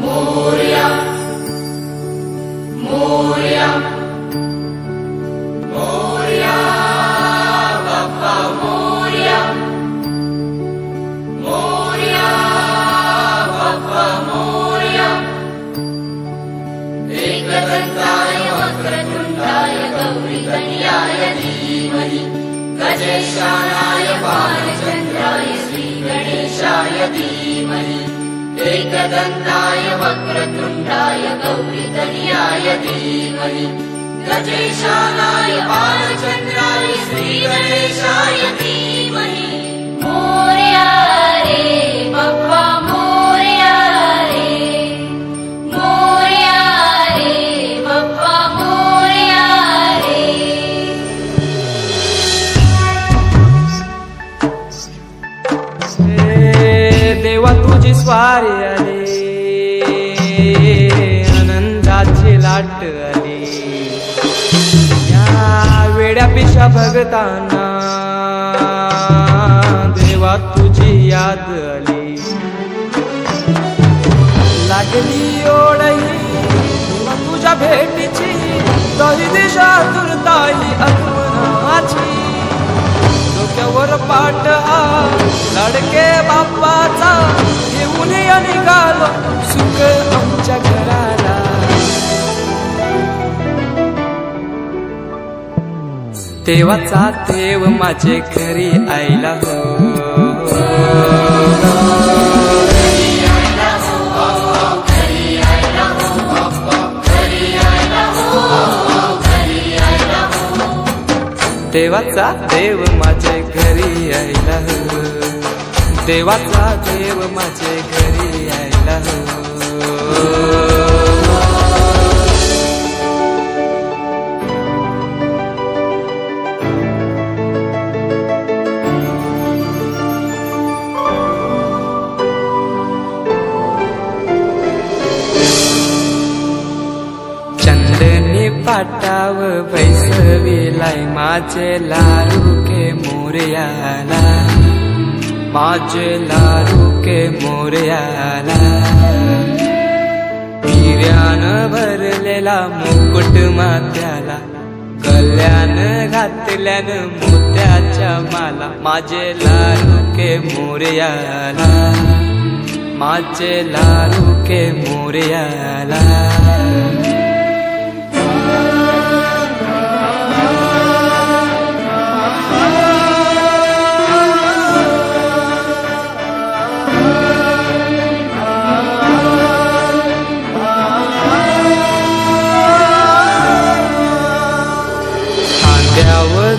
मोरया मोरया मोरया बाप्पा मोरया मोरया बाप्पा मोरया एकदंताय वक्रतुंडाय गौरीतनयाय धीमहि गजेशानाय बालचंद्राय श्रीगणेशाय धीमहि एकदंताय वक्रतुंडाय गौरीतनयाय धीमहि गजेशानाय बालचंद्राय श्रीगणेशाय धीमहि मोरया रे बाप्पा मोरया रे मोरया रे बाप्पा मोरया रे। देवा तुझी स्वारी आली आनंदाची लाट आली या वेड्या पिशा भगतांना देवा तुझी याद आली लागली ओढही तुझ्या भेटीची तरी दिशा तुरताई आत्मनाची डोक्यावर पाट लडके बाप्पाचा घेऊन निघालो सुख आमच्या घराला देवाचा देव माझे घरी आयला हो देवाचा देव माझे घरी आयला हो देवाचा देव माझे घरी आयला हो। चंदनी पाटाव बैसविलाय माझे लाडूके मोरयाला माझे लाडूके मोरयाला हिऱ्यानं भरलेला मुकुट माथ्याला गल्यान घातल्यानं मोत्याच्या माला माझे लाडूके मोरयाला माझे लाडूके मोरयाला।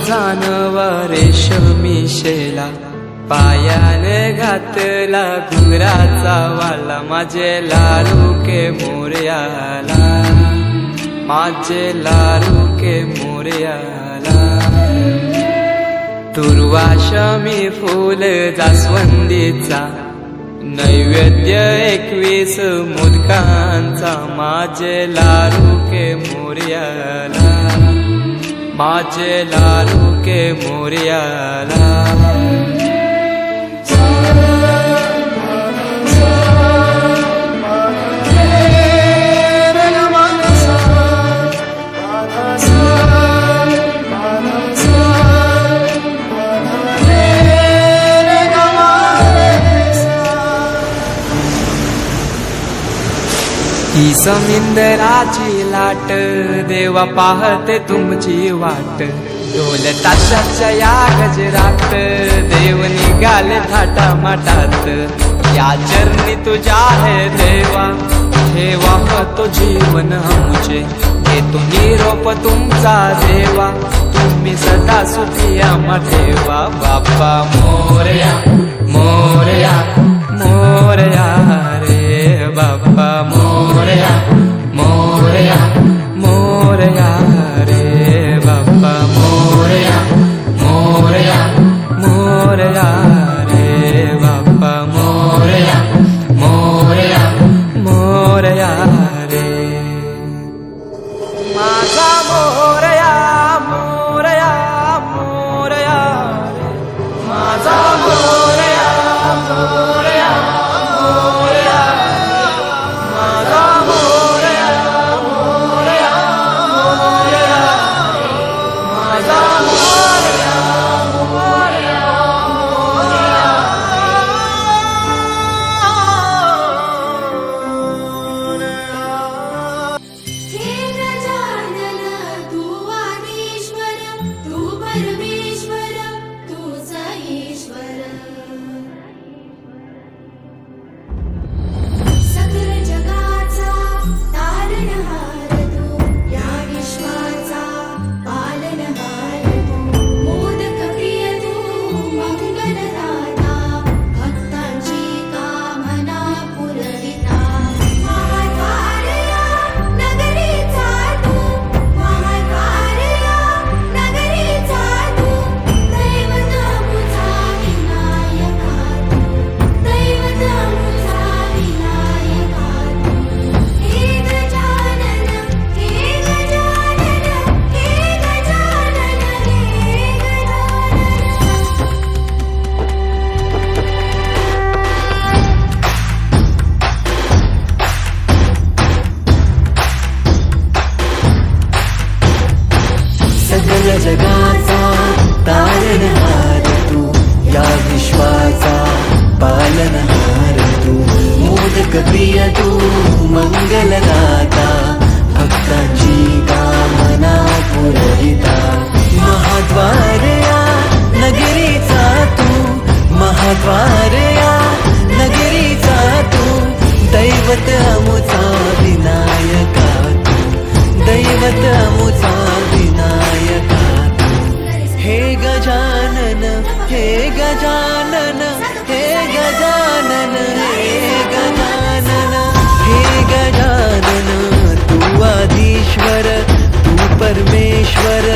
जानवा रेशमी शेला पायाने घातला घुंगराचा वाला माझे लाडूके मोरयाला माझे लाडूके मोरयाला। दुर्वाशमी फूल जास्वंदीचा नैवेद्य 21 मोदकांचा माझे लाडूके मोरयाला माझे लाडूके मोरयाला। ही समिंदराची लाट देवा पाहते तुमची वाट ढोल ताशाच्या या गजरात देव निघाले थाटा माटात या चरणी तुझ्या है देवा ठेवा तो जीवन आमचे घेतो निरोप तुमचा देवा तुम्ही सदा सुखी आम्हा ठेवा बाप्पा मोरया मोरया मोरया रे बाप्पा मोरया मोरया मोरया रे बाप्पा मोरया मोरया मोरया रे बाप्पा मोरया मोरया मोरया रे माझा मोरया मोरया मोरया रे माझा या जगाचा तारणहार तू, या विश्वाचा पालनहार तू, मोदक प्रिय तू, मंगलदाता, भक्तांची कामना पुरविता, महाद्वार या नगरीचा तू, महाद्वार या नगरीचा तू, दैवत अमुचा विनायका तू, दैवत अमुचा विनायका तू, हे गजानन, हे गजानन, हे गजानन, हे गजानन, हे गजानन, तू आदिश्वर, तू परमेश्वर,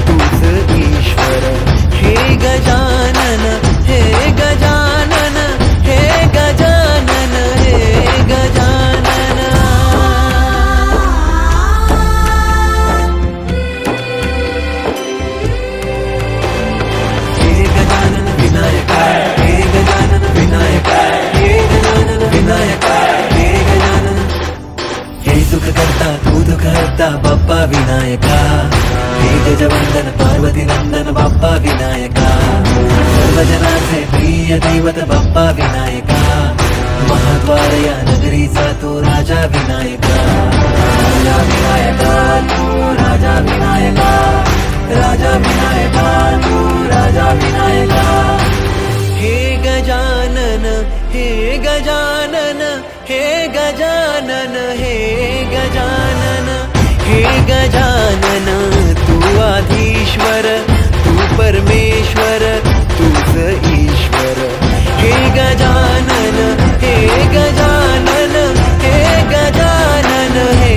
तूच ईश्वर, हे गजानन, हे गजानन, हे गजानन, हे गजानन. हे गजानन विनायका, हे गजानन विनायका, हे गजानन विनायका, हे गजानन. हे सुख करता तू दुःख हरता बाप्पा विनायका, हे गजवंदन पार्वती नंदन बाप्पा विनायका, सर्वजनाचे प्रिय दैवत बाप्पा विनायका, महाद्वार या नगरीचा तू राजा विनायका, राजा विनायका तू राजा विनायका, राजा विनायका तू राजा विनायका. हे गजानन, हे गजानन, हे गजानन, हे गजानन, हे गजानन, तू आधीश्वर, तू परमेश्वर, तूच ईश्वर, हे गजानन, हे गजानन, हे गजानन, हे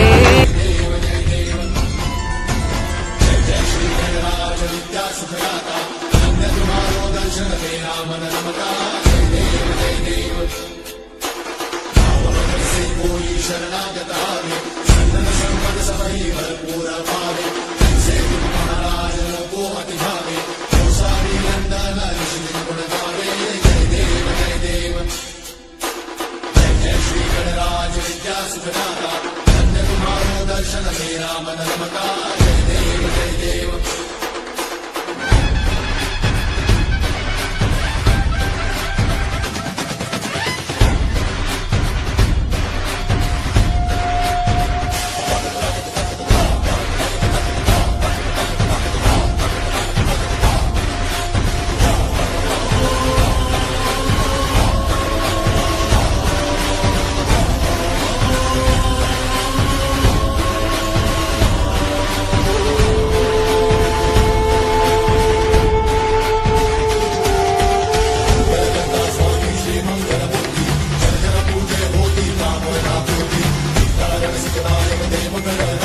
Devo